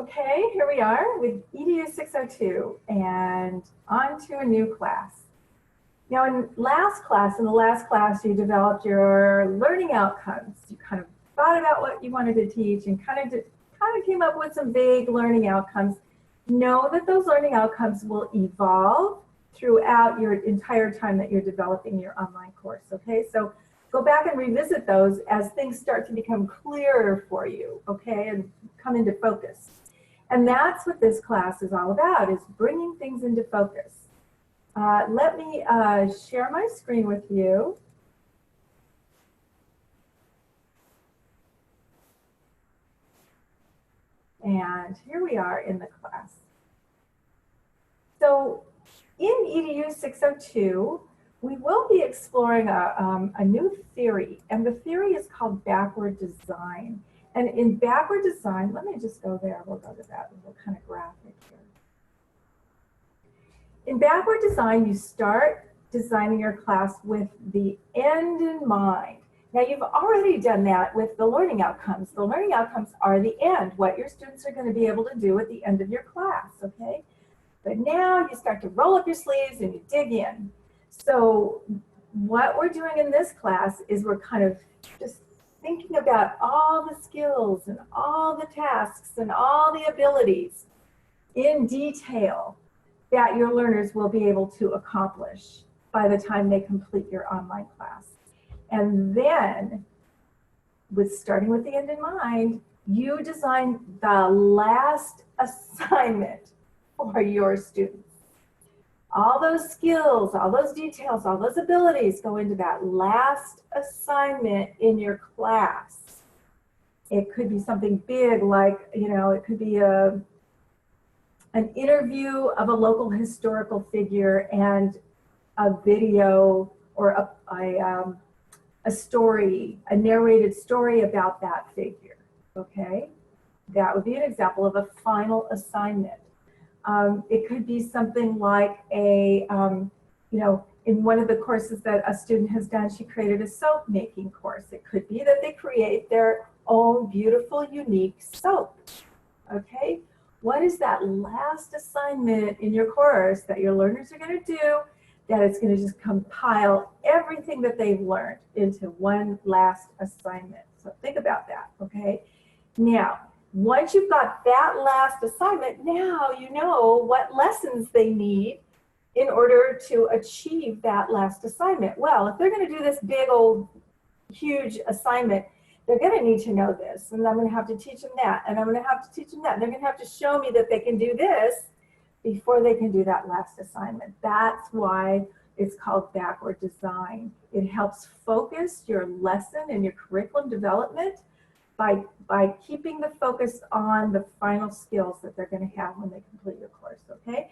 Okay, here we are with EDU602 and on to a new class. Now in the last class, you developed your learning outcomes. You kind of thought about what you wanted to teach and kind of came up with some vague learning outcomes. Know that those learning outcomes will evolve throughout your entire time that you're developing your online course, okay? So go back and revisit those as things start to become clearer for you, okay, and come into focus. And that's what this class is all about, is bringing things into focus. Let me share my screen with you. And here we are in the class. So in EDU602, we will be exploring a new theory, and the theory is called backward design. And in backward design, let me just go there, we'll go to that little kind of graphic here. In backward design, you start designing your class with the end in mind. Now you've already done that with the learning outcomes. The learning outcomes are the end, what your students are going to be able to do at the end of your class, okay? But now you start to roll up your sleeves and you dig in. So what we're doing in this class is we're kind of just thinking about all the skills and all the tasks and all the abilities in detail that your learners will be able to accomplish by the time they complete your online class. And then, starting with the end in mind, you design the last assignment for your students. All those skills, all those details, all those abilities go into that last assignment in your class. It could be something big like, it could be an interview of a local historical figure and a video or a story, a narrated story about that figure, okay? That would be an example of a final assignment. It could be something like in one of the courses that a student has done, she created a soap making course. It could be that they create their own beautiful, unique soap, okay? What is that last assignment in your course that your learners are going to do that it's going to just compile everything that they've learned into one last assignment? So think about that, okay? Now, once you've got that last assignment, now you know what lessons they need in order to achieve that last assignment. Well, if they're going to do this big old huge assignment, they're going to need to know this, and I'm going to have to teach them that, and I'm going to have to teach them that. And they're going to have to show me that they can do this before they can do that last assignment. That's why it's called backward design. It helps focus your lesson and your curriculum development by keeping the focus on the final skills that they're going to have when they complete your course, okay?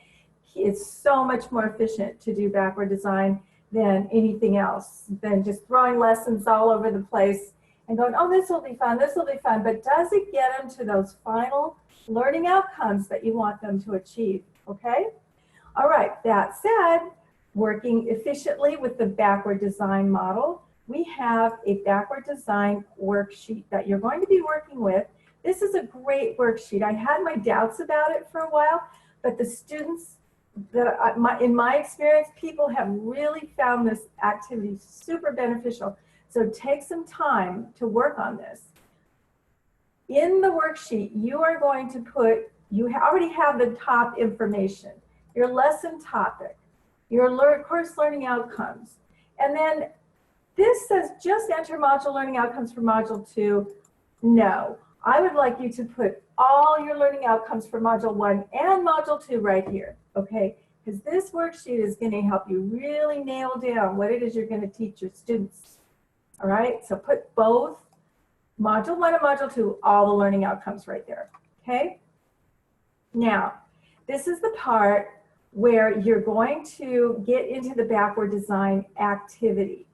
It's so much more efficient to do backward design than anything else, than just throwing lessons all over the place and going, oh, this will be fun, but does it get them to those final learning outcomes that you want them to achieve, okay? All right, that said, working efficiently with the backward design model, we have a backward design worksheet that you're going to be working with. This is a great worksheet. I had my doubts about it for a while, but the students, in my experience, people have really found this activity super beneficial. So take some time to work on this. In the worksheet, you are going to put, you already have the top information, your lesson topic, your course learning outcomes, and then this says just enter module learning outcomes for module 2. No, I would like you to put all your learning outcomes for module 1 and module 2 right here, okay? Because this worksheet is going to help you really nail down what it is you're going to teach your students, all right? So put both module 1 and module 2, all the learning outcomes right there, okay? Now, this is the part where you're going to get into the backward design activity.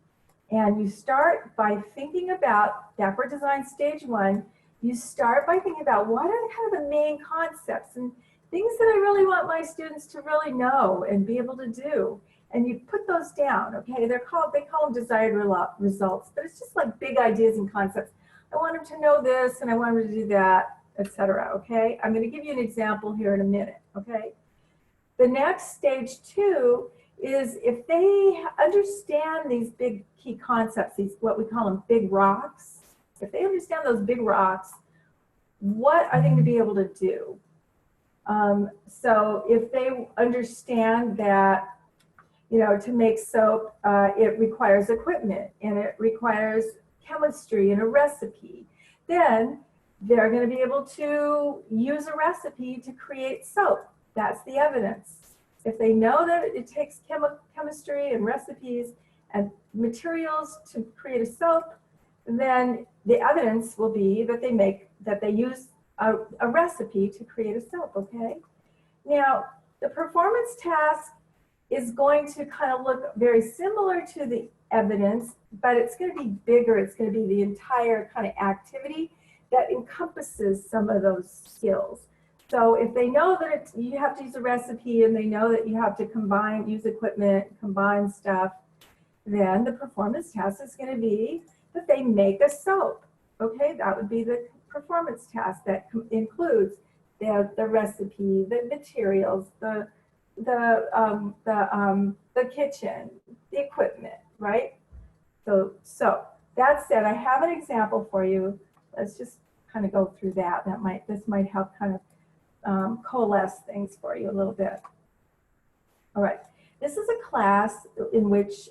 And you start by thinking about backward design stage 1. You start by thinking about what are kind of the main concepts and things that I really want my students to really know and be able to do. And you put those down, okay? They call them desired results, but it's just like big ideas and concepts. I want them to know this and I want them to do that. etc. Okay, I'm going to give you an example here in a minute. Okay, the next stage 2 is if they understand these big key concepts, these what we call them big rocks. If they understand those big rocks, what are they going to be able to do? So if they understand that, you know, to make soap, it requires equipment and it requires chemistry and a recipe, then they're going to be able to use a recipe to create soap. That's the evidence. If they know that it takes chemistry and recipes and materials to create a soap, then the evidence will be that they use a recipe to create a soap, okay? Now, the performance task is going to kind of look very similar to the evidence, but it's going to be bigger. It's going to be the entire kind of activity that encompasses some of those skills. So if they know that you have to use a recipe and they know that you have to use equipment, combine stuff, then the performance task is going to be that they make a soap. Okay, that would be the performance task that includes the recipe, the materials, the kitchen, the equipment, right? So that said, I have an example for you. Let's just kind of go through that. This might help kind of coalesce things for you a little bit. All right, this is a class in which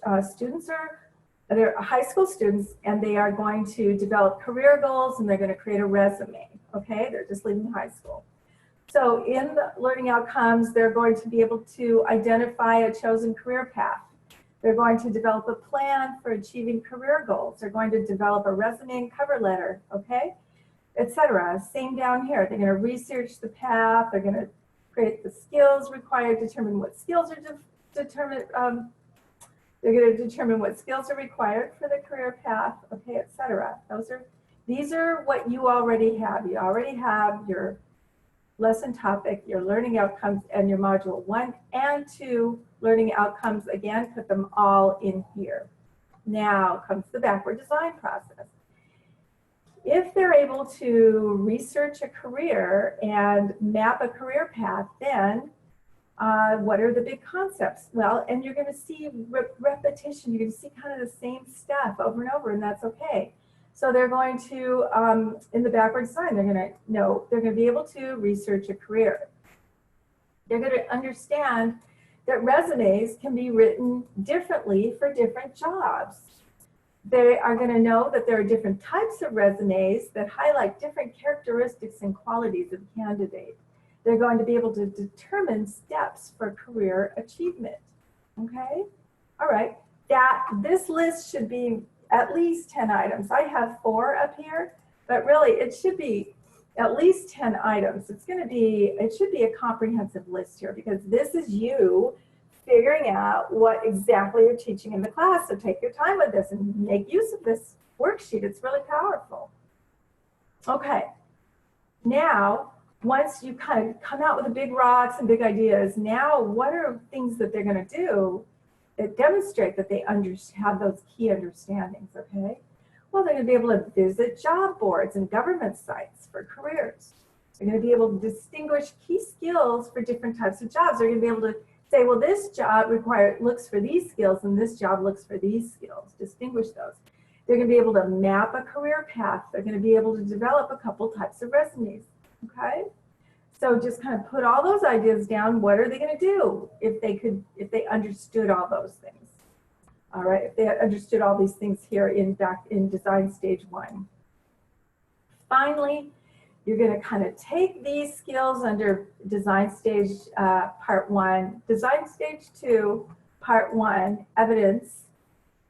they're high school students, and they are going to develop career goals, and they're going to create a resume. Okay, they're just leaving high school. So in the learning outcomes, they're going to be able to identify a chosen career path. They're going to develop a plan for achieving career goals. They're going to develop a resume and cover letter, okay, etc. Same down here. They're going to research the path. They're going to create the skills required, determine what skills are they're going to determine what skills are required for the career path, okay, etc. These are what you already have. You already have your lesson topic, your learning outcomes, and your module 1 and 2 learning outcomes. Again, put them all in here. Now comes the backward design process. If they're able to research a career and map a career path, then what are the big concepts? Well, and you're going to see repetition. You're going to see kind of the same stuff over and over, and that's okay. So they're going to, in the backward design, they're going to be able to research a career. They're going to understand that resumes can be written differently for different jobs. They are going to know that there are different types of resumes that highlight different characteristics and qualities of the candidate. They're going to be able to determine steps for career achievement. Okay? All right. This list should be at least 10 items. I have 4 up here, but really it should be at least 10 items. It should be a comprehensive list here, because this is you figuring out what exactly you're teaching in the class. So take your time with this and make use of this worksheet. It's really powerful. Okay. Now, once you kind of come out with the big rocks and big ideas, now what are things that they're going to do that demonstrate that they have those key understandings, okay? Well, they're going to be able to visit job boards and government sites for careers. They're going to be able to distinguish key skills for different types of jobs. They're going to be able to say, well, this job looks for these skills and this job looks for these skills, distinguish those. They're going to be able to map a career path. They're going to be able to develop a couple types of resumes, okay? So just kind of put all those ideas down. What are they going to do if they understood all those things? All right, if they understood all these things here in design stage 1. Finally, you're going to kind of take these skills under design stage part 1, design stage 2, part 1, evidence.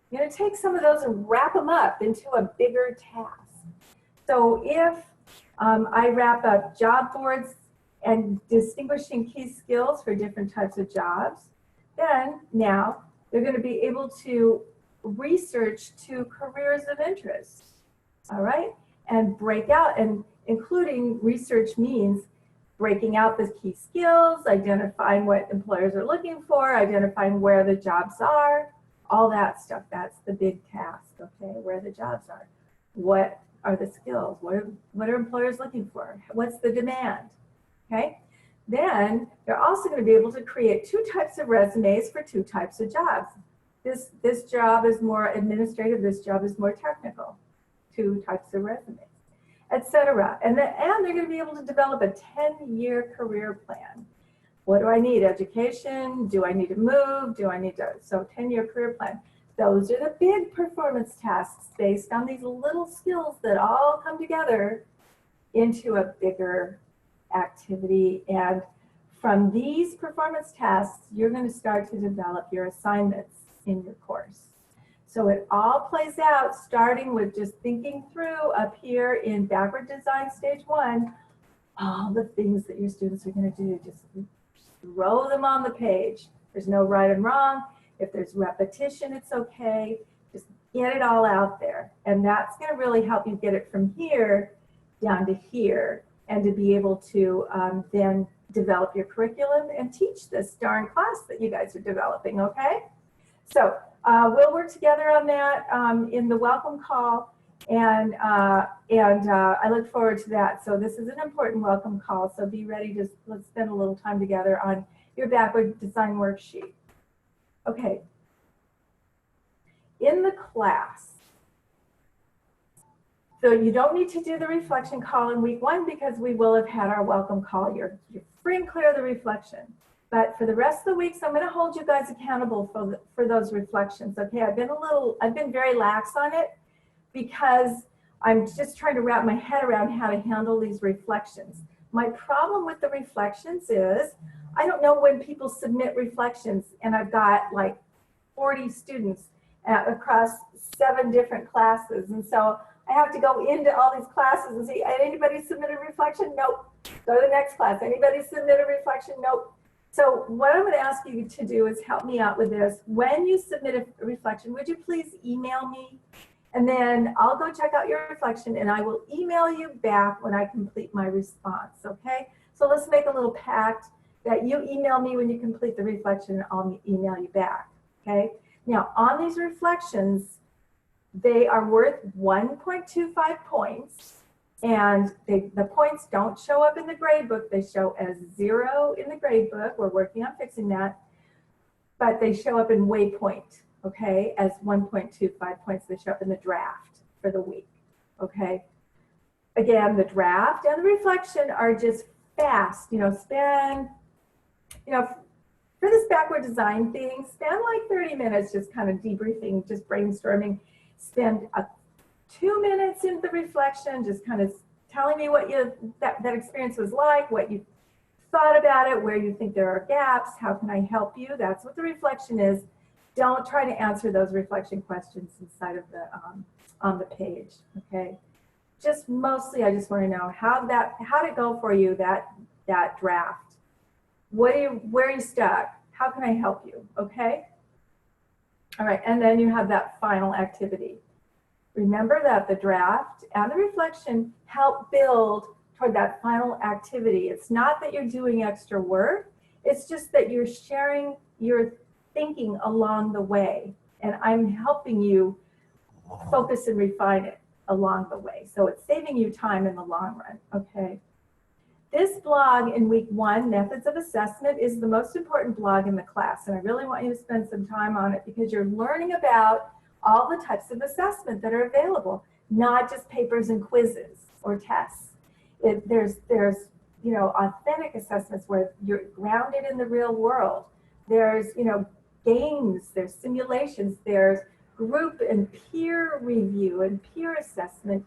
You're going to take some of those and wrap them up into a bigger task. So if I wrap up job boards and distinguishing key skills for different types of jobs, then now they're going to be able to research 2 careers of interest, all right? And break out, and including research means breaking out the key skills, identifying what employers are looking for, identifying where the jobs are, all that stuff. That's the big task, okay? Where the jobs are. What are the skills? What are employers looking for? What's the demand? Okay. Then they're also going to be able to create 2 types of resumes for 2 types of jobs. This job is more administrative, this job is more technical. 2 types of resumes, etc. And they're going to be able to develop a 10-year career plan. What do I need? Education? Do I need to move? Do I need to? So 10-year career plan. Those are the big performance tasks based on these little skills that all come together into a bigger activity. And from these performance tasks, you're going to start to develop your assignments in your course. So it all plays out starting with just thinking through up here in backward design stage 1, all the things that your students are going to do. Just throw them on the page. There's no right and wrong. If there's repetition, it's okay. Just get it all out there. And that's going to really help you get it from here down to here, and to be able to then develop your curriculum and teach this darn class that you guys are developing, okay? So we'll work together on that in the welcome call, and I look forward to that. So this is an important welcome call, so be ready to, let's spend a little time together on your backward design worksheet. Okay, in the class, so you don't need to do the reflection call in week 1 because we will have had our welcome call. You're free and clear of the reflection. But for the rest of the weeks, I'm going to hold you guys accountable for those reflections. Okay, I've been very lax on it because I'm just trying to wrap my head around how to handle these reflections. My problem with the reflections is I don't know when people submit reflections, and I've got like 40 students across 7 different classes, and so I have to go into all these classes and see, anybody submit a reflection? Nope. Go to the next class. Anybody submit a reflection? Nope. So what I'm going to ask you to do is help me out with this. When you submit a reflection, would you please email me? And then I'll go check out your reflection, and I will email you back when I complete my response, okay? So let's make a little pact that you email me when you complete the reflection, and I'll email you back, okay? Now, on these reflections, they are worth 1.25 points, and the points don't show up in the grade book. They show as 0 in the grade book. We're working on fixing that, but they show up in waypoint, okay, as 1.25 points. They show up in the draft for the week, okay? Again, the draft and the reflection are just fast, spend, for this backward design thing, spend like 30 minutes just kind of debriefing, just brainstorming. Spend 2 minutes in the reflection, just kind of telling me what that experience was like, what you thought about it, where you think there are gaps, how can I help you? That's what the reflection is. Don't try to answer those reflection questions inside of the on the page, okay? Just mostly, I just want to know how'd it go for you, that draft? Where are you stuck? How can I help you? Okay. All right, and then you have that final activity. Remember that the draft and the reflection help build toward that final activity. It's not that you're doing extra work, it's just that you're sharing your thinking along the way, and I'm helping you focus and refine it along the way. So it's saving you time in the long run, okay? This blog in week 1, Methods of Assessment, is the most important blog in the class, and I really want you to spend some time on it because you're learning about all the types of assessment that are available, not just papers and quizzes or tests. There's authentic assessments where you're grounded in the real world. There's, games, there's simulations, there's group and peer review and peer assessment,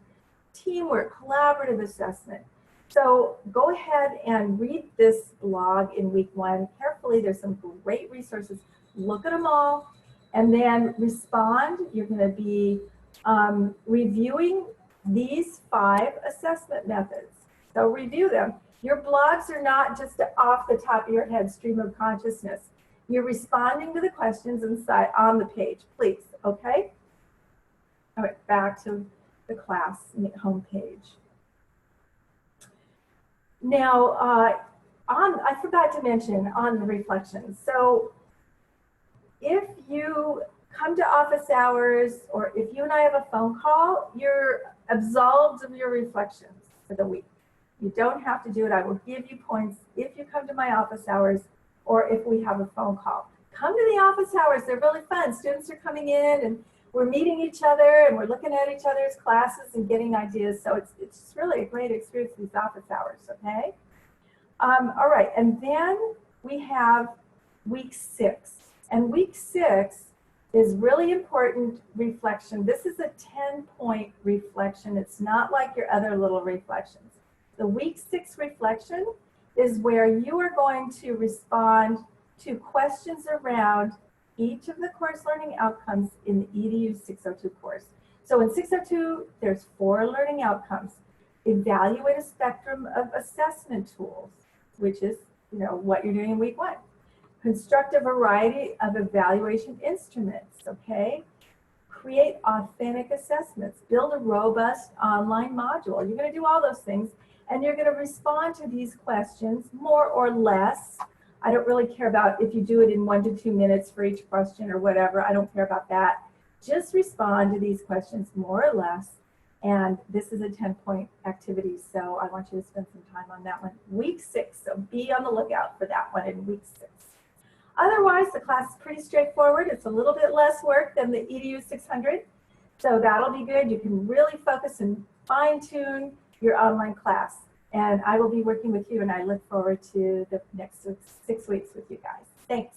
teamwork, collaborative assessment. So go ahead and read this blog in week 1 carefully. There's some great resources. Look at them all and then respond. You're going to be reviewing these 5 assessment methods. So review them. Your blogs are not just off the top of your head stream of consciousness. You're responding to the questions inside on the page, please, okay? All right, back to the class home page. Now, I forgot to mention on the reflections. So if you come to office hours or if you and I have a phone call, you're absolved of your reflections for the week. You don't have to do it. I will give you points if you come to my office hours or if we have a phone call. Come to the office hours. They're really fun. Students are coming in and we're meeting each other and we're looking at each other's classes and getting ideas. So it's really a great experience, these office hours, okay? All right, and then we have week 6. And week 6 is really important reflection. This is a 10-point reflection. It's not like your other little reflections. The week 6 reflection is where you are going to respond to questions around each of the course learning outcomes in the EDU602 course. So in 602, there's 4 learning outcomes. Evaluate a spectrum of assessment tools, which is, you know, what you're doing in week 1. Construct a variety of evaluation instruments, okay? Create authentic assessments. Build a robust online module. You're going to do all those things, and you're going to respond to these questions more or less. I don't really care about if you do it in 1 to 2 minutes for each question or whatever. I don't care about that. Just respond to these questions more or less. And this is a 10-point activity, so I want you to spend some time on that one. Week 6, so be on the lookout for that one in week 6. Otherwise, the class is pretty straightforward. It's a little bit less work than the EDU600, so that'll be good. You can really focus and fine-tune your online class. And I will be working with you, and I look forward to the next 6 weeks with you guys. Thanks.